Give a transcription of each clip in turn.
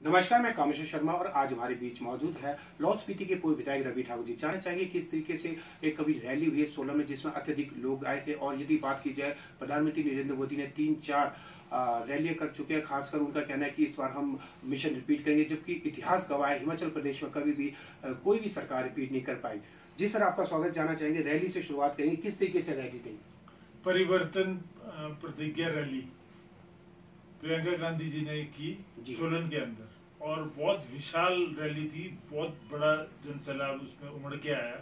नमस्कार, मैं कामेश्वर शर्मा और आज हमारे बीच मौजूद है लाहौल स्पीति के पूर्व विधायक रवि ठाकुर जी। जानना चाहिए किस तरीके से एक कभी रैली हुई है 16 में जिसमें अत्यधिक लोग आए थे, और यदि बात की जाए प्रधानमंत्री नरेंद्र मोदी ने 3-4 रैलियां कर चुके हैं। खासकर उनका कहना है कि इस बार हम मिशन रिपीट करेंगे, जबकि इतिहास गवाह है हिमाचल प्रदेश में कभी भी कोई भी सरकार रिपीट नहीं कर पाई। जी सर, आपका स्वागत। जानना चाहेंगे रैली से शुरुआत करेंगे, किस तरीके से रैली गई? परिवर्तन प्रतिज्ञा रैली प्रियंका गांधी जी ने की सोलन के अंदर, और बहुत विशाल रैली थी, बहुत बड़ा जनसैलाब उसमें उमड़ के आया।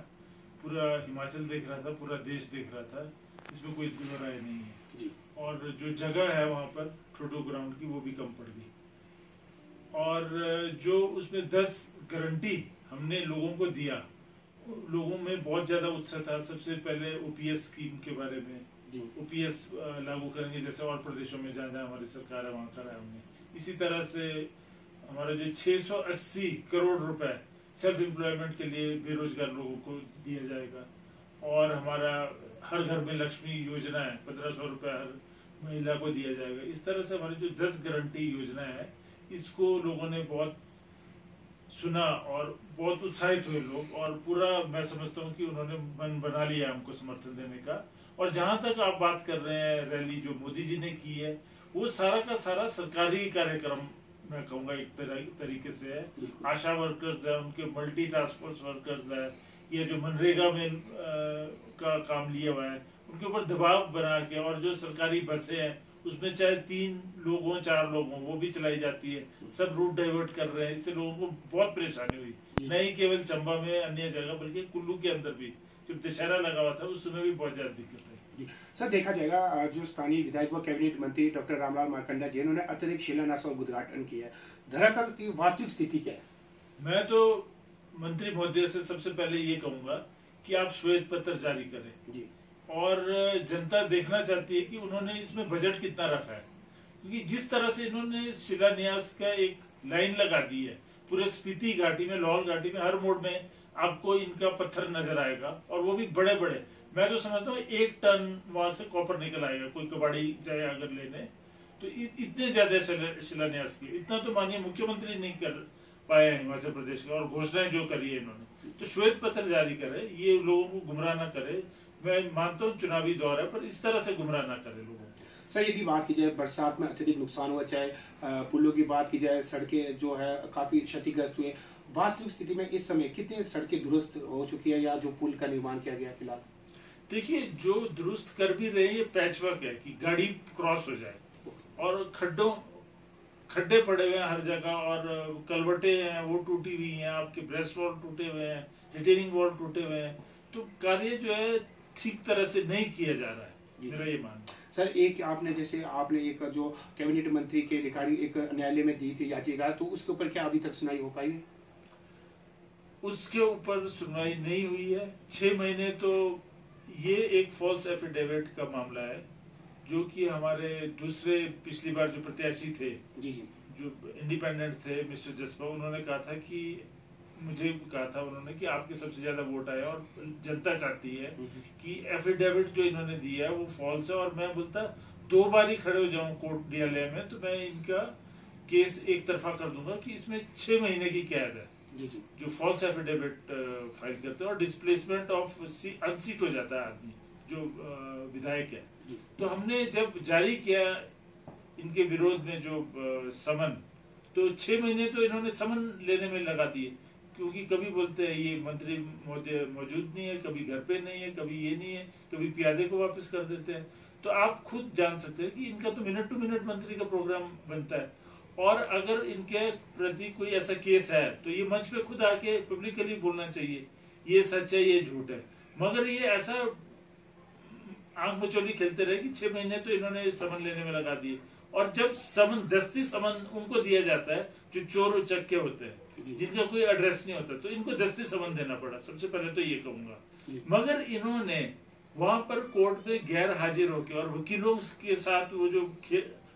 पूरा हिमाचल देख रहा था, पूरा देश देख रहा था, इसमें कोई दो राय नहीं है। और जो जगह है वहां पर ठोडो ग्राउंड की, वो भी कम पड़ गई। और जो उसमें 10 गारंटी हमने लोगों को दिया, लोगों में बहुत ज्यादा उत्साह था। सबसे पहले ओपीएस स्कीम के बारे में, ओपीएस लागू करेंगे जैसे और प्रदेशों में जहाँ जहाँ हमारी सरकार है वहां करा है हमने। इसी तरह से हमारा जो 680 करोड़ रुपए सेल्फ एम्प्लॉयमेंट के लिए बेरोजगार लोगों को दिया जाएगा। और हमारा हर घर में लक्ष्मी योजना है, 1500 रुपए हर महिला को दिया जाएगा। इस तरह से हमारी जो 10 गारंटी योजना है, इसको लोगों ने बहुत सुना और बहुत उत्साहित हुए लोग। और पूरा मैं समझता हूँ कि उन्होंने मन बना लिया हमको समर्थन देने का। और जहां तक आप बात कर रहे हैं रैली जो मोदी जी ने की है, वो सारा का सारा सरकारी कार्यक्रम मैं कहूंगा एक तरीके से है। आशा वर्कर्स है, उनके मल्टी टास्क फोर्स वर्कर्स है, ये जो मनरेगा में का काम लिया हुआ है, उनके ऊपर दबाव बना के। और जो सरकारी बसें हैं उसमें चाहे 3 लोग हों 4 लोग हों, वो भी चलाई जाती है। सब रूट डाइवर्ट कर रहे हैं, इससे लोगों को बहुत परेशानी हुई। नहीं केवल चंबा में, अन्य जगह, बल्कि कुल्लू के अंदर भी जब दशहरा लगा हुआ था उस समय भी बहुत ज्यादा दिक्कत है। सर, देखा जाएगा जो स्थानीय विधायक व कैबिनेट मंत्री डॉक्टर रामलाल मारकंडा जी, उन्होंने अत्यधिक शिलान्यास और उद्घाटन किया है। धरातल की वास्तविक स्थिति क्या है? मैं तो मंत्री महोदय से सबसे पहले ये कहूंगा कि आप श्वेत पत्र जारी करें जी। और जनता देखना चाहती है कि उन्होंने इसमें बजट कितना रखा है, क्योंकि जिस तरह से इन्होंने शिलान्यास का एक लाइन लगा दी है, पूरे स्पीति घाटी में, लाहौल घाटी में हर मोड़ में आपको इनका पत्थर नजर आएगा, और वो भी बड़े बड़े। मैं तो समझता हूँ 1 टन वहां से कॉपर निकल आएगा, कोई कबाड़ी जाए अगर लेने तो। इतने ज्यादा शिलान्यास किए, इतना तो माननीय मुख्यमंत्री नहीं कर पाए हिमाचल प्रदेश का। और घोषणाएं जो करी है इन्होंने, तो श्वेत पत्र जारी करे, ये लोगों को गुमराह न करे। मैं मानता हूँ चुनावी दौर है, पर इस तरह से गुमराह न करे लोगों को। सर, यदि बात की जाए बरसात में अत्यधिक नुकसान हुआ, चाहे पुलों की बात की जाए, सड़कें जो है काफी क्षतिग्रस्त हुए, वास्तविक स्थिति में इस समय कितनी सड़कें दुरुस्त हो चुकी है या जो पुल का निर्माण किया गया फिलहाल? देखिए, जो दुरुस्त कर भी रहे हैं ये पैचवर्क है कि गाड़ी क्रॉस हो जाए। और खड्डे पड़े हुए हैं हर जगह, और कलवटे हैं वो टूटी हुई हैं, आपके ब्रेस्ट वॉल टूटे हुए हैं, रिटेनिंग वॉल टूटे हुए हैं। तो कार्य जो है ठीक तरह से नहीं किया जा रहा है, मेरा ये मानना है। सर, एक आपने एक जो कैबिनेट मंत्री के अधिकारी एक न्यायालय में दी थी याचिका, तो उसके ऊपर क्या अभी तक सुनाई हो पाई है? उसके ऊपर सुनवाई नहीं हुई है 6 महीने। तो ये एक फॉल्स एफिडेविट का मामला है, जो कि हमारे दूसरे पिछली बार जो प्रत्याशी थे जी, जो इंडिपेंडेंट थे मिस्टर जसपा, उन्होंने कहा था कि मुझे कहा था उन्होंने कि आपके सबसे ज्यादा वोट आए और जनता चाहती है कि एफिडेविट जो इन्होंने दिया है वो फॉल्स है। और मैं बोलता 2 बार ही खड़े हो जाऊं कोर्ट न्यायालय में, तो मैं इनका केस एक तरफा कर दूंगा कि इसमें 6 महीने की कैद है जो फॉल्स एफिडेविट फाइल करते हैं। और डिस्प्लेसमेंट ऑफ अनसीट हो जाता है आदमी जो विधायक है। तो हमने जब जारी किया इनके विरोध में जो समन, तो 6 महीने तो इन्होंने समन लेने में लगा दिए, क्योंकि कभी बोलते हैं ये मंत्री महोदय मौजूद नहीं है, कभी घर पे नहीं है, कभी ये नहीं है, कभी प्यादे को वापस कर देते हैं। तो आप खुद जान सकते हैं कि इनका तो मिनट टू मिनट मंत्री का प्रोग्राम बनता है। और अगर इनके प्रति कोई ऐसा केस है तो ये मंच पे खुद आके पब्लिकली बोलना चाहिए ये सच है, ये झूठ है। मगर ये ऐसा आंख मचोली खेलते रहे कि 6 महीने तो इन्होंने समन लेने में लगा दिए। और जब समन, दस्ती समन उनको दिया जाता है जो चोर उचक्के होते हैं, जिनका कोई एड्रेस नहीं होता, तो इनको दस्ती समन देना पड़ा। सबसे पहले तो ये कहूंगा। मगर इन्होंने वहां पर कोर्ट में गैर हाजिर होकर और वकीलों के साथ वो जो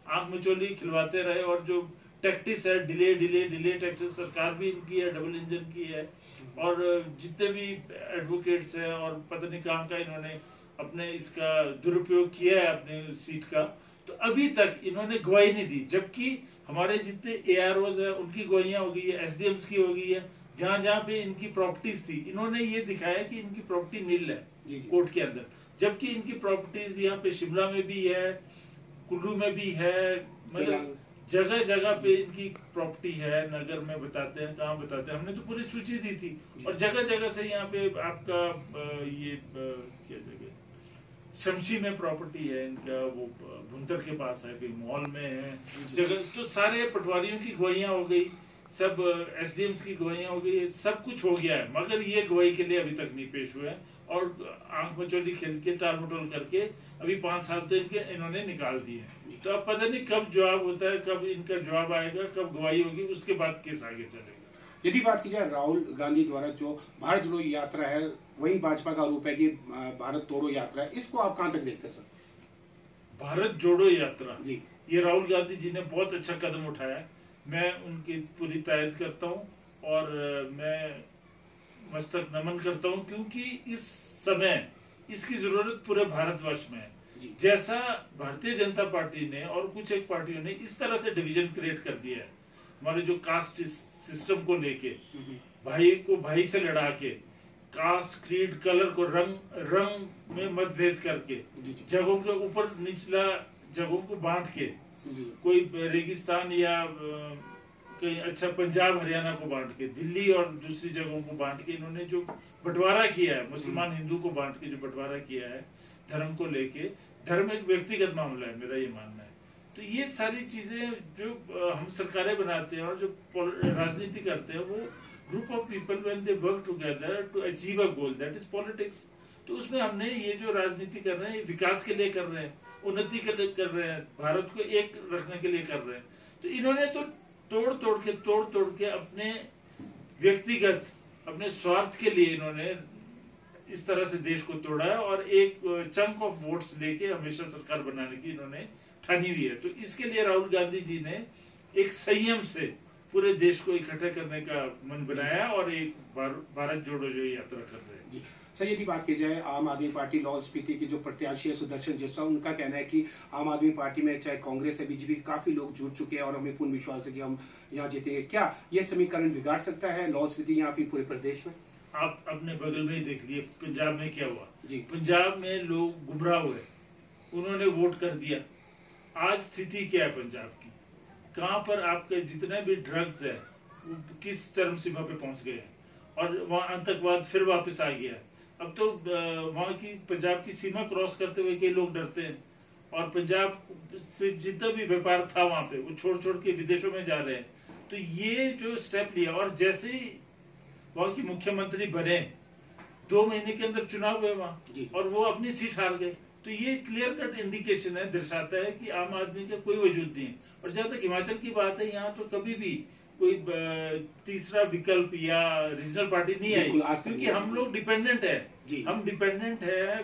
आंख मचोली खिलवाते रहे, और जो टैक्टिस है डिले डिले डिले टैक्टिस, सरकार भी इनकी है, डबल इंजन की है। और जितने भी एडवोकेट्स हैं, और पता नहीं काम का इन्होंने अपने इसका दुरुपयोग किया है अपने सीट का, तो अभी तक इन्होंने गवाही नहीं दी। जबकि हमारे जितने AROs है उनकी गवाहियां हो गई है, SDMs की हो गई है, जहां जहां पे इनकी प्रॉपर्टीज थी इन्होंने ये दिखाया कि इनकी प्रॉपर्टी नील है कोर्ट के अंदर, जबकि इनकी प्रॉपर्टीज यहाँ पे शिमला में भी है, कुल्लू में भी है, मतलब जगह जगह पे इनकी प्रॉपर्टी है। नगर में बताते हैं, कहाँ बताते हैं, हमने तो पूरी सूची दी थी। और जगह जगह से यहाँ पे आपका ये क्या जगह शमशी में प्रॉपर्टी है इनका, वो भुंतर के पास है, मॉल में है जगह। तो सारे पटवारियों की गवाहियां हो गई, सब SDMs की गवाहियां हो गई, सब कुछ हो गया है, मगर ये गवाही के लिए अभी तक नहीं पेश हुए हैं। और आंख मचोली खेल के टाल मटोल करके अभी 5 साल तो इन्होंने निकाल दिए। तो अब पता नहीं कब जवाब होता है, कब इनका जवाब आएगा, कब गवाही होगी, उसके बाद केस आगे चलेगा। यदि बात की जाए राहुल गांधी द्वारा जो भारत जोड़ो यात्रा है, वही भाजपा का आरोप है कि भारत तोड़ो यात्रा है, इसको आप कहां तक देखते हैं सर? भारत जोड़ो यात्रा जी, ये राहुल गांधी जी ने बहुत अच्छा कदम उठाया है, मैं उनकी पूरी तारीफ करता हूँ और मैं मस्तक नमन करता हूँ, क्योंकि इस समय इसकी जरूरत पूरे भारतवर्ष में है। जैसा भारतीय जनता पार्टी ने और कुछ एक पार्टियों ने इस तरह से डिवीजन क्रिएट कर दिया है, हमारे जो कास्ट सिस्टम को लेके, भाई को भाई से लड़ा के, कास्ट क्रीड कलर को रंग में मतभेद करके, जगहों के ऊपर निचला जगहों को बांट के, कोई रेगिस्तान या कहीं अच्छा पंजाब हरियाणा को बांट के, दिल्ली और दूसरी जगहों को बांट के इन्होंने जो बंटवारा किया है, मुसलमान हिंदू को बांट के जो बंटवारा किया है धर्म को लेके, धर्म एक व्यक्तिगत मामला है, मेरा ये मानना है। तो ये सारी चीजें जो हम सरकारें बनाते हैं और जो राजनीति करते हैं, वो group of people when they work together to achieve a goal, that is politics. तो उसमें हमने ये जो राजनीति कर रहे हैं, विकास के लिए कर रहे हैं, उन्नति के लिए कर रहे हैं, भारत को एक रखने के लिए कर रहे हैं। तो इन्होंने तो तोड़ तोड़ के अपने व्यक्तिगत, अपने स्वार्थ के लिए इन्होंने इस तरह से देश को तोड़ा है और एक चंक ऑफ वोट्स लेके हमेशा सरकार बनाने की इन्होंने ठानी हुई है। तो इसके लिए राहुल गांधी जी ने एक संयम से पूरे देश को इकट्ठा करने का मन बनाया और एक भारत जोड़ो जो यात्रा कर रहे हैं। सर, यदि बात की जाए आम आदमी पार्टी लाहौल स्पीति की जो प्रत्याशी है सुदर्शन जस्सा, उनका कहना है कि आम आदमी पार्टी में चाहे कांग्रेस है, BJP, काफी लोग जुड़ चुके हैं और हमें पूर्ण विश्वास है कि हम यहाँ जीतेंगे। क्या ये समीकरण बिगाड़ सकता है लाहौल स्पीति या फिर पूरे प्रदेश में? आप अपने बगल में ही देख लिए पंजाब में क्या हुआ जी। पंजाब में लोग गुमराह हुए, उन्होंने वोट कर दिया। आज स्थिति क्या है पंजाब की? कहां पर आपके जितने भी ड्रग्स है वो किस चरम सीमा पे पहुंच गए हैं और वहां आतंकवाद फिर वापस आ गया। अब तो वहां की पंजाब की सीमा क्रॉस करते हुए कई लोग डरते हैं और पंजाब से जितना भी व्यापार था वहां पे वो छोड़ के विदेशों में जा रहे हैं। तो ये जो स्टेप लिया, और जैसे ही वहां की मुख्यमंत्री बने 2 महीने के अंदर चुनाव हुए वहां और वो अपनी सीट हार गए, तो ये क्लियर कट इंडिकेशन है, दर्शाता है कि आम आदमी का कोई वजूद नहीं है। और जहां तक हिमाचल की बात है, यहाँ तो कभी भी कोई तीसरा विकल्प या रीजनल पार्टी नहीं आई, क्योंकि हम लोग डिपेंडेंट है, हम डिपेंडेंट है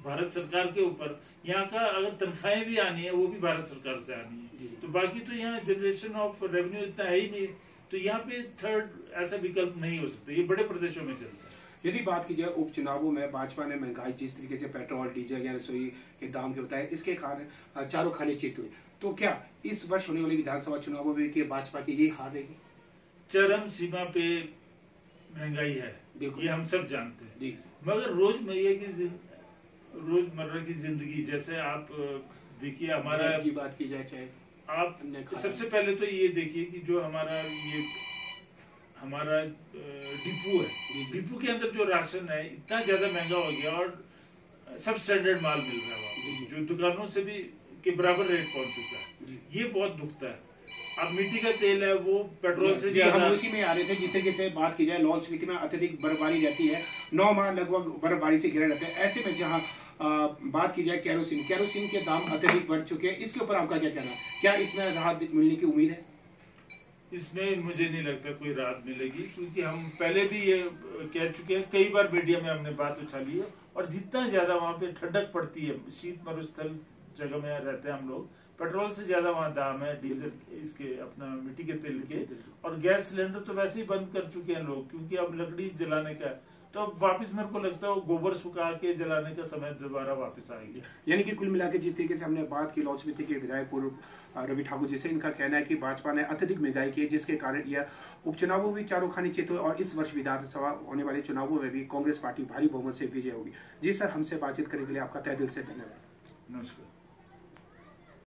भारत सरकार के ऊपर। यहाँ का अगर तनख्वाहें भी आनी है वो भी भारत सरकार से आनी है, तो बाकी तो यहाँ जनरेशन ऑफ रेवेन्यू इतना है ही नहीं, तो यहाँ पे थर्ड ऐसा विकल्प नहीं हो सकता, ये बड़े प्रदेशों में चलता है। यदि बात की जाए उपचुनावों में भाजपा ने महंगाई जिस तरीके से पेट्रोल डीजल या रसोई के दाम के बताए, इसके कारण चारों खाने चित हुए, तो क्या इस वर्ष होने वाली विधानसभा चुनावों में कि भाजपा की ये हार रहेगी? चरम सीमा पे महंगाई है, ये हम सब जानते हैं, मगर रोजमर्रा की जिंदगी, जैसे आप देखिए हमारा की बात की जाए, चाहे आप सबसे पहले तो ये देखिए कि जो हमारा डिपो है, डिपो के अंदर जो राशन है इतना ज्यादा महंगा हो गया और सब स्टैंडर्ड माल मिल रहा है, जो दुकानों से भी के बराबर रेट पहुंच चुका है, ये बहुत दुखता है। अब मिट्टी का तेल है वो पेट्रोल से हम उसी में आ रहे थे। जिस तरीके से बात की जाए लाहौल स्पीति में अत्यधिक बर्फबारी रहती है, 9 माह लगभग बर्फबारी से घिरे रहते हैं, ऐसे में जहां बात की जाए केरोसिन के दाम अत्यधिक बढ़ चुके हैं, इसके ऊपर आपका क्या कहना है? क्या इसमें राहत मिलने की उम्मीद है? इसमें मुझे नहीं लगता कोई राहत मिलेगी, क्योंकि हम पहले भी ये कह चुके हैं, कई बार मीडिया में हमने बात उछाली है। और जितना ज्यादा वहाँ पे ठंडक पड़ती है, शीत मरुस्थल जगह में रहते हैं हम लोग, पेट्रोल से ज्यादा वहाँ दाम है, डीजल इसके अपना मिट्टी के तेल के, और गैस सिलेंडर तो वैसे ही बंद कर चुके हैं लोग, क्योंकि अब लकड़ी जलाने का, तो वापस मेरे को लगता है गोबर सुखा के जलाने का समय दोबारा वापस आएगी। यानी कि कुल मिलाकर जिस तरीके से हमने बात की लाहौल स्पीति के विधायक पूर्व रवि ठाकुर जी से, इनका कहना है कि भाजपा ने अत्यधिक महंगाई की है, जिसके कारण यह उपचुनावों में चारों खानी चित हुए और इस वर्ष विधानसभा होने वाले चुनावों में भी कांग्रेस पार्टी भारी बहुमत से विजय होगी। जी सर, हमसे बातचीत करने के लिए आपका तहे दिल से धन्यवाद। नमस्कार।